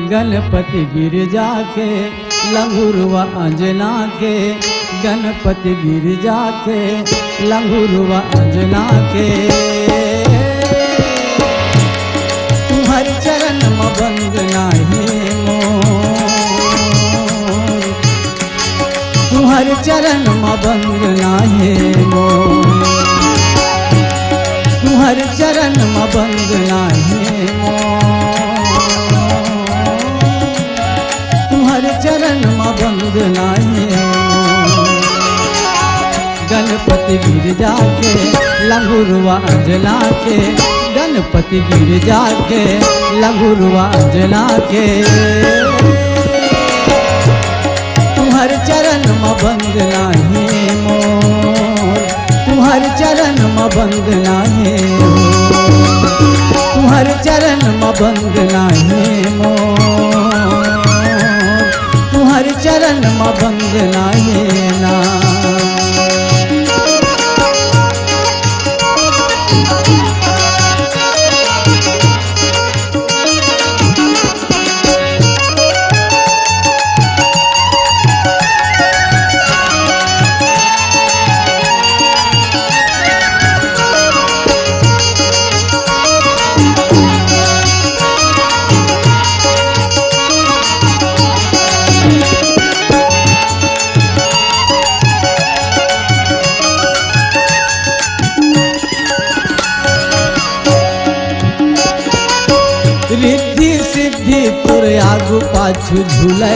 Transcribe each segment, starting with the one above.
गणपति गिरजा के लंगुरवा अंजना के, गणपति गिरजा के लंगुरवा अंजना के। तुम्हार चरण में बंद नाही मोर, तुम्हार चरण में बंद नाही मोर, तुम्हार चरण में बंद नाही मोर, तुम्हार चरण में बंद नाही मोर। गणपति गिरजा के लंगुरवा अंजना के, गणपति गिरजा के लंगुरवा अंजना के। तुम्हार चरण में बंद नाही मोर, तुम्हार चरण में बंद नाही मोर, तुम्हार चरण में बंद नाही मोर, तुम्हार चरण में बंद नाही ना। रिद्धि सिद्धि तोर आगू पाछू झूले,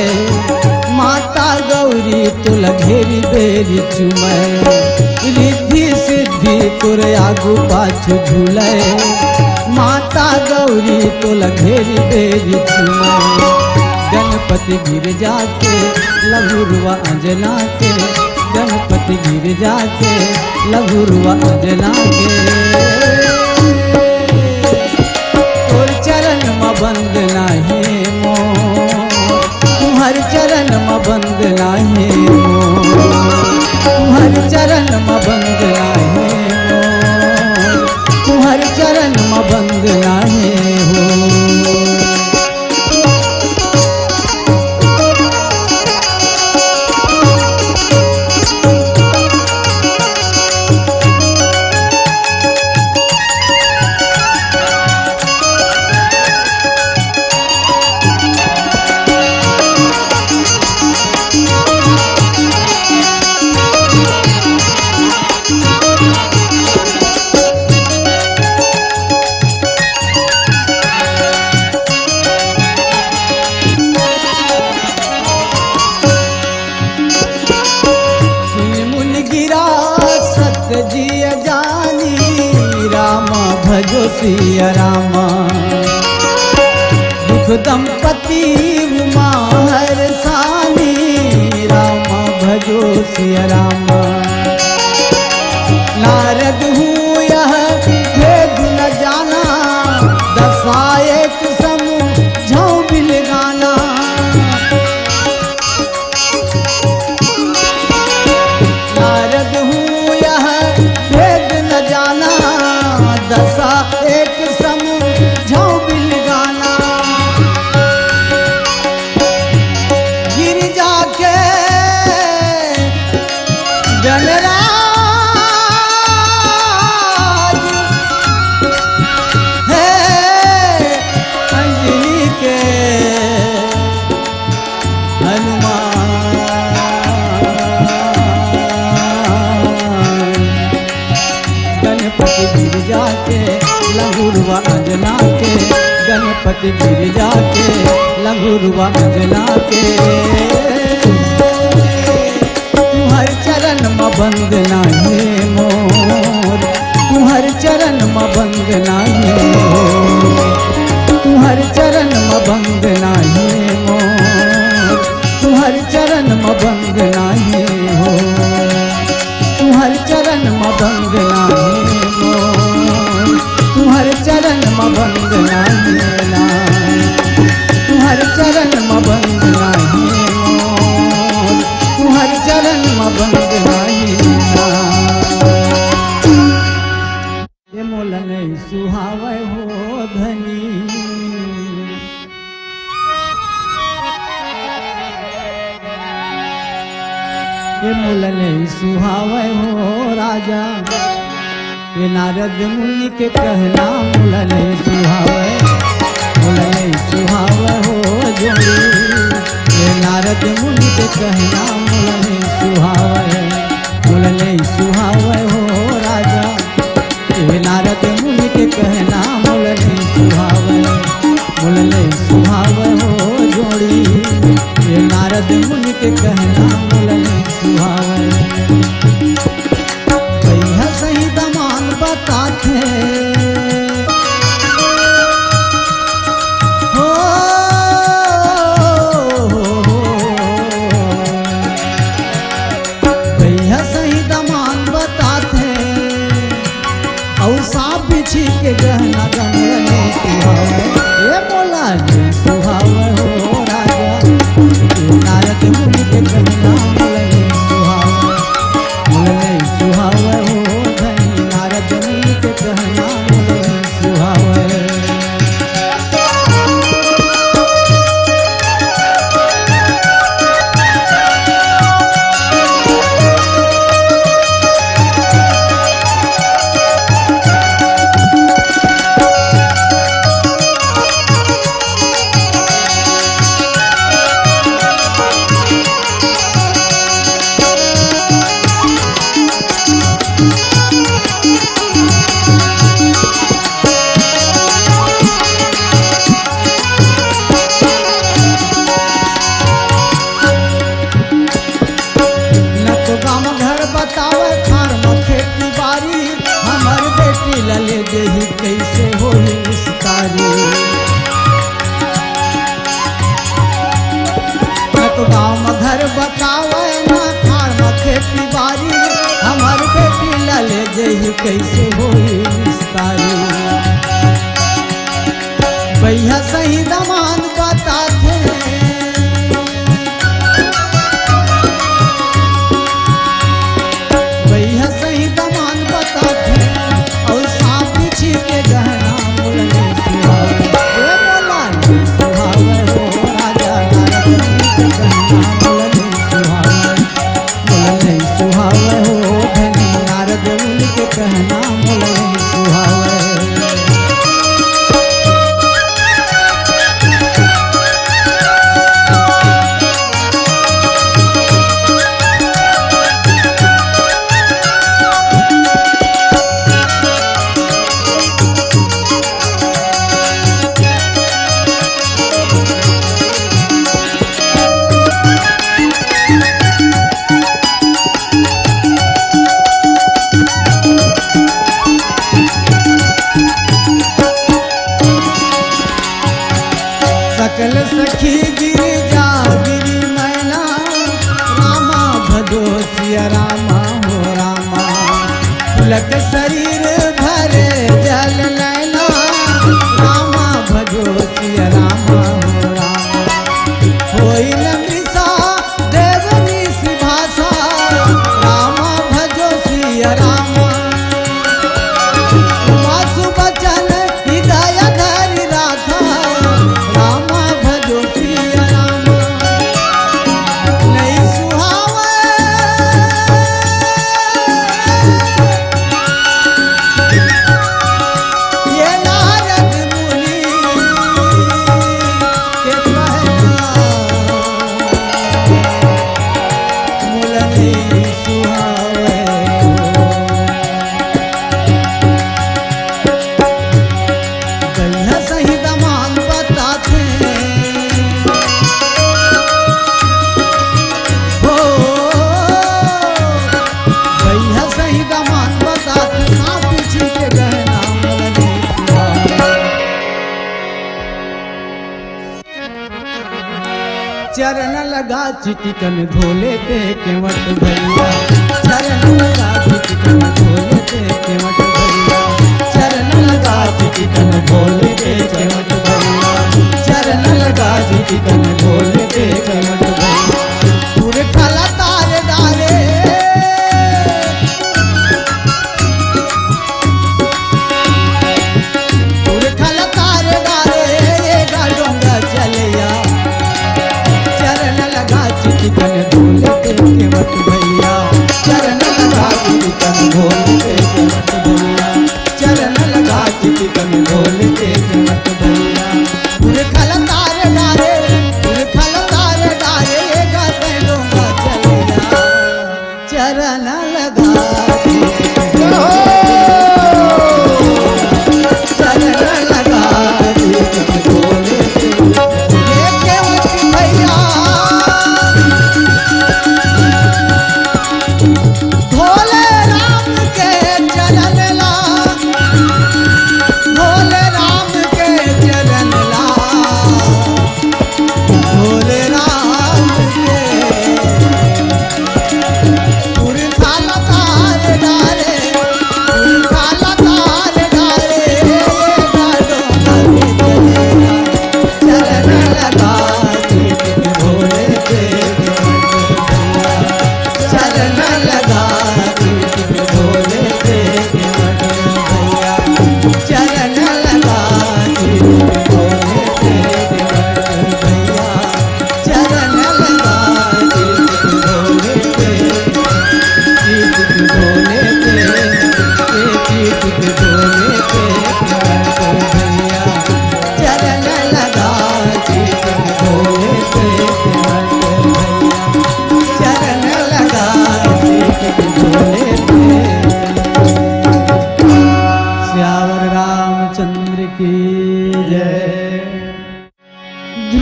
माता गौरी तुल घेरी बेरी चुमै। रिद्धि सिद्धि तोर आगू पाछू झूले, माता गौरी तुल घेरी बेरी चुमै। गणपति गिरजा के लंगुरवा अंजना के, गणपति गिरजा के लंगुरवा अंजना के। चरण में बंद नाही मोर, तुम्हार चरण में बंद नाही मोर, तुम्हार चरण में बंद नाही मोर, तुम्हार चरण में बंद नाही हो। जिया जानी राम भजो सिया रामा, दुख दंपति उमा हर सानी राम भजो सिया रामा। नारद हूँ यह भेद न जाना, दशाएक समूह झौ बिल गाना। नारद हूँ यह भेद न जाना, दशा एक समूह झौ बिल गाना। गिरजा के गणराज है, अंजनी के हनुमान। गणपति गिरजा के लंगुरवा अंजना के, गणपति गिरजा के लंगुरवा अंजना के। तुम्हार चरण में बंद नाही मोर, तुम्हार चरण में बंद नाही मोर, तुम्हार चरण में बंद नाही मोर, तुम्हार चरण में बंद नाही हो। तुम्हार चरण में बंद नाही मोर, तुम्हार चरण में बंद नाही ना, तुम्हार चरण में बंद नाही मोर, तुम्हार चरण में बंद नाही ना। ये मोलन सुहावे हो धनी, ये मुलने सुहावे हो राजा, ये नारद मुनि के कहना मुलने सुहावे, मुलने सुहावे हो जोड़ी। ये नारद मुनि के कहना मुलने सुहावे, मुलने सुहावे हो राजा, ये नारद मुनि के कहना मुलने सुहावे, मुलने सुहावे हो जोड़ी। ये नारद मुनि के कहना मुलने सुहावे। भैया सही दमान बताते हो, भैया सही दमान बताते और सांप बिछी के गहना गमलने सुहावे। ये मोला ने सुहावे हो राजा, ये नारद मुनि के कहना मुलने सुहावे, मुलने सुहावे हो धनी। नारद मुनि के कहना मुलने सुहावे। बतावे खार में खेती बारी, हमार बेटी लले देही कैसे होई विस्तारी। तो गाँव में घर बतावे ना खार में खेती बारी, हमार बेटी लले देही कैसे होई विस्तारी। भैया सही दमान बताते कहना मुलने सुहावे। सकल सखी गिरी जा गिरी मैना, रामा भदो सिया रामा हो रामा। पुलक शरीर भरे जल नैना, रामा भदो सिया रामा हो रामा। होई लमृषा देवनी सी भाषा, रामा भजो सिया रामा। वासु बचन हृदय धरि राखा, रामा भजो सिया रामा। नहीं सुहावे ये नारद मुनि के कहना मुलने सुहावे। भैया सही दमान बताते हो, भैया सही दमान बताते सांप बिछी के गहना मुलने सुहावे। चरण लगा चिटिकन धोले ते केवट भैया, चरण लगा चिटिकन धोले ते केवट भैया। चरण लगा चिटिकन धोले ते केवट भैया, चरण लगा चिटिकन धोले ते केवट भैया। पूरे खला तारे डाले पूरे खला तारे डाले, ये डोंगा चलिया। चरण लगा चिटिकन धोले ते केवट भैया।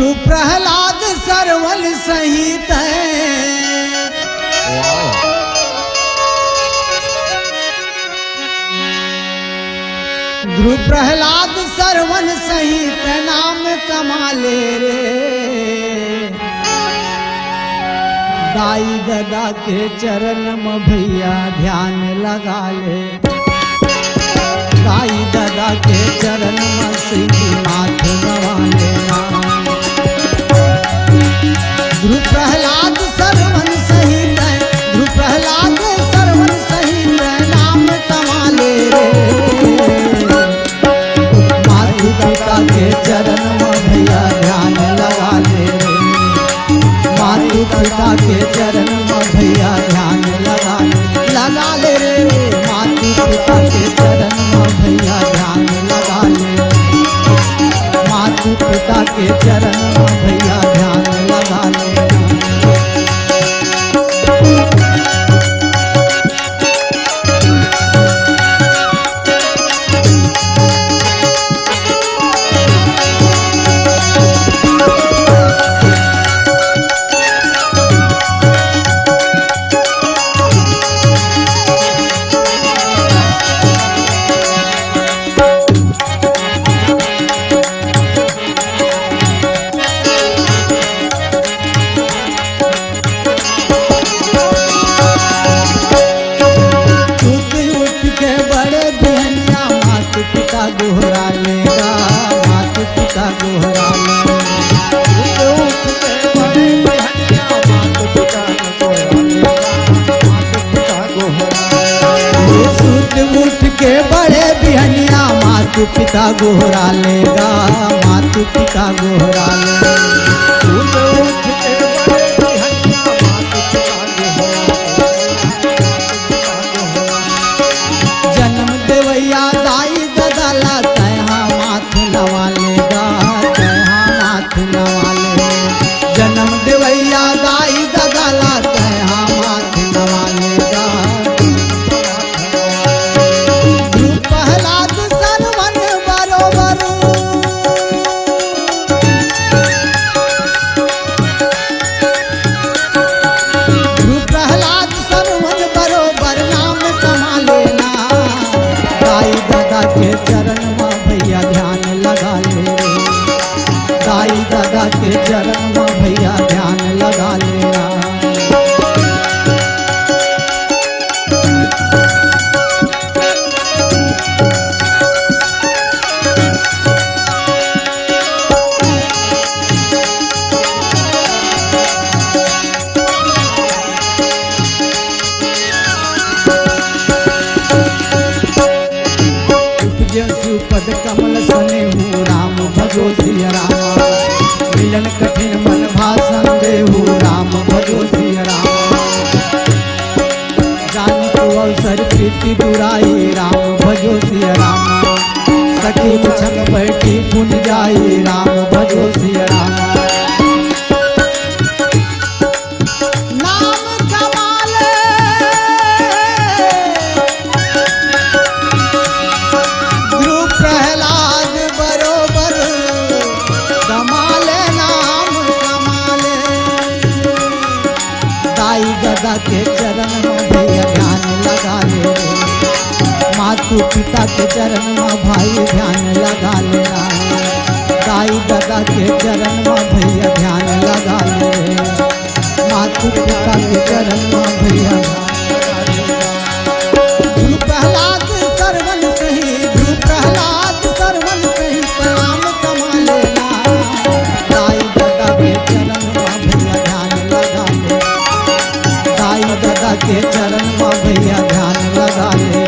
ध्रुव प्रहलाद सरवन सहित ध्रुव प्रहलाद सरवन सहित नाम कमाले रे। दाई दादा के चरण में भैया ध्यान लगा ले। दाई दादा के चरण में सीधी माथ नवा लेना। ध्रुव प्रहलाद सरवन सहित ध्रुव प्रहलाद सरवन सहित नाम कमाले रे। मातु पिता के चरण में भैया ध्यान लगा ले रे। मातु पिता के चरण में भैया ध्यान लगा ले रे। मातु पिता के चरण में भैया ध्यान लगा ले। मातु पिता के चरण में भैया ध्यान लगा ले। गोहरा लेगा मातु पिता गोहरा उठ के बड़े बिहनिया मातु पिता गोहरा लेगा। मातु पिता गोहरा लेगा। जन्म देवैया दाई ददाला तैहा माथ नवा लेगा। तैहा माथ नवा ले। जन्म देवैया दाई ददाला तैहा माथ नवा लेगा। ध्रुव प्रहलाद सरवन बरोबर ध्रुव प्रहलाद सरवन बरोबर नाम कमा लेना। दाई दादा के चरण में भैया ध्यान लगा ले। दाई दादा के चरण में भैया ध्यान लगा लेना। पद कमल सने हूँ राम भजो सिया रामा। मिलन कठिन मन भाषण देहु राम भजो सिया रामा। जानी को अवसर प्रीति दुराई राम भजो सिया रामा। सखी छंग बैठी पुन जाई राम भजो सिया रामा। दादा के चरण में भैया ध्यान लगा ले। मातु पिता के चरण में भाई ध्यान लगा लेना। दाई दादा के चरण में भैया ध्यान लगा ले। मातु पिता के चरण में भैया ध्रुव प्रहलाद सरवन सही ध्रुव प्रहलाद सरवन सही नाम कमा लेना। दाई दादा के चरण में भैया ध्यान लगा ले। दाई दादा के चरण में भैया ध्यान लगा ले।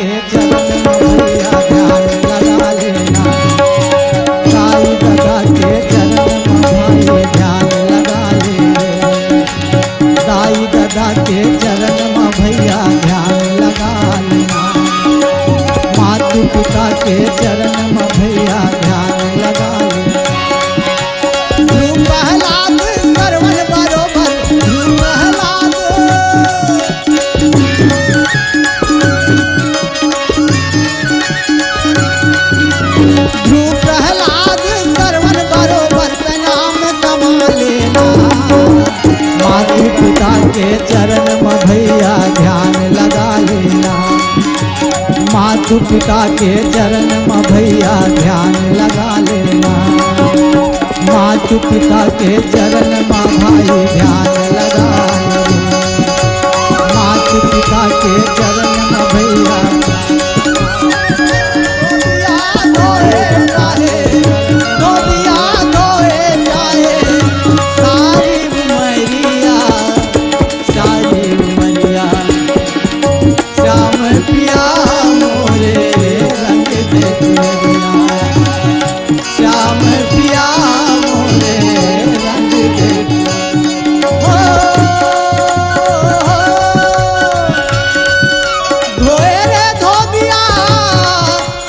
के चरण में भैया ध्यान लगा लेना। साईं दादा के चरण में भाई ध्यान लगा ले। साईं दादा के चरण में भैया ध्यान लगा लेना। मातु पिता के चरण में भैया ध्यान लगा लेना। ध्रुव प्रहलाद सरवन बरोबर, ध्रुव प्रहलाद ध्रुव प्रहलाद सरवन बरोबर प्रणाम कमा लेना। मातु पिता के चरण में भैया ध्यान लगा लेना। मातु पिता के चरण में भैया ध्यान लगा लेना। मातु पिता के चरण में भाई ध्यान लगा लेना। मातु पिता के चरण में भैया धोबिया धोए जाए सारी उमरिया, सारी उमरिया। श्याम पिया मोरे रंग दे चुनरिया। श्याम पिया मोरे रंग दे। धोए रे धोबिया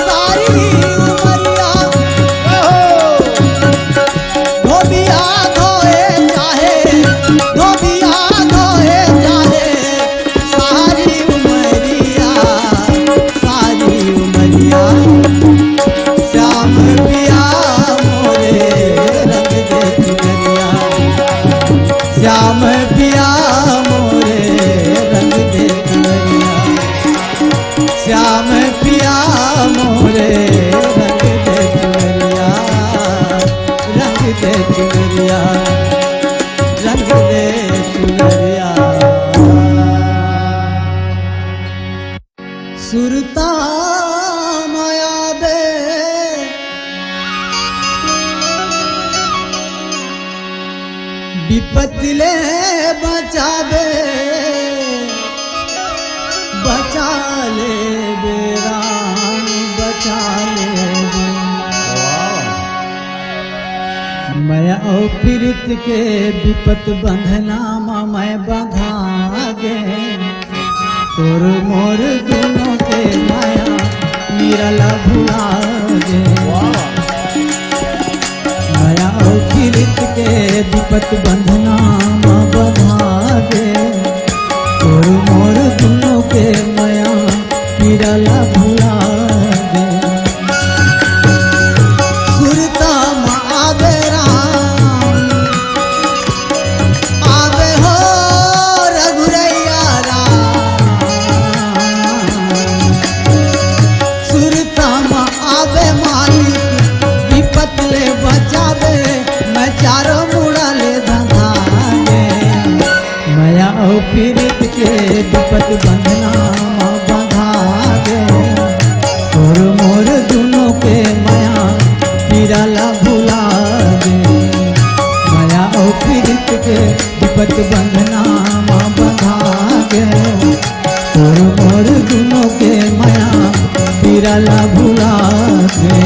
सारी उमरिया। धोबिया धोए चाहे, धोबिया धोए चाहे सारी उमरिया, सारी उमरिया। श्याम पिया मोरे रंग दे चुनरिया। श्याम पिया मोरे रंग दे चुनरिया। श्याम पिया मोरे रंग दे चुनरिया। रंग दे चुनरिया, रंग दे चुनरिया। सुरता माया दे विपत्ति ले बचावे, बचा ले बेराम, बचा ले बे। मैं औ पीड़ित के विपत बंधना मैं बंधागे। तोर मोर दोनों के माया मिरला भुलागे। माया और पीड़ित के विपत बंधना माँ बंधागे। तोर मोर दोनों के माया मिरला भुलागे। सुरता माँ आवे राम, आवे हो रघुरैया राम। सुरता माँ आवे मालिक विपत ले बचावे। मैं चारों मुड़ा ले धंधागे। माया और पीड़ित के विपत बंधना माँ बंधागे। तोर मोर दोनों के माया पिरला भुलागे। माया और पीड़ित के विपत बंधना माँ बंधागे। तोर मोर दोनों के माया पिरला भुलागे।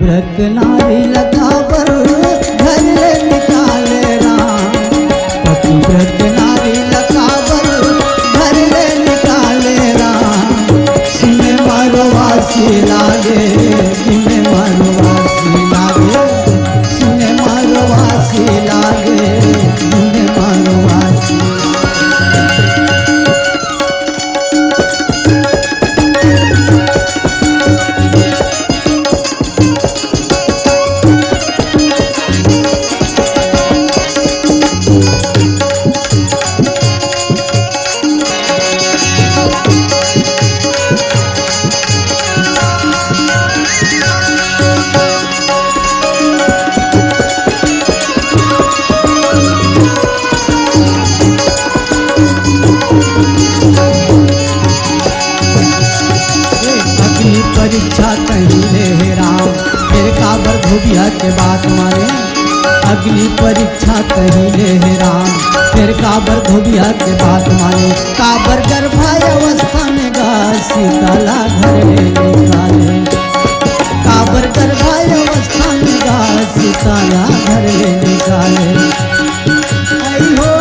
पतिव्रत नारी लगावर घर ले निकाले राम, पतिव्रत नारी लगावर घर ले निकाले राम। सुने मारो वासी लागे, सुने मारो वासी लागे, सुने मारो वासी लागे, सुने मारो वासी। परीक्षा कहीं ले राम, फिर काबर धोबिया के बात माने। अगली परीक्षा कहीं ले राम, फिर काबर धोबिया के बात माने। काबर गर्भाय अवस्था में गा सीताला घर ले निकाले, काबर गर्भाय अवस्था में गा सीताला घर ले निकाले। आई हो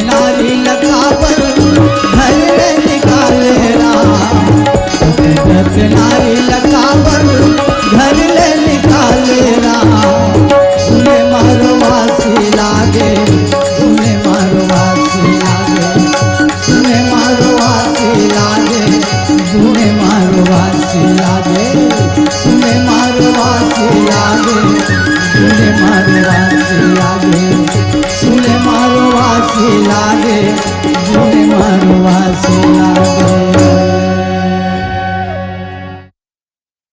नारी लगावर घर ले निकाले राम, नारी लगावर घर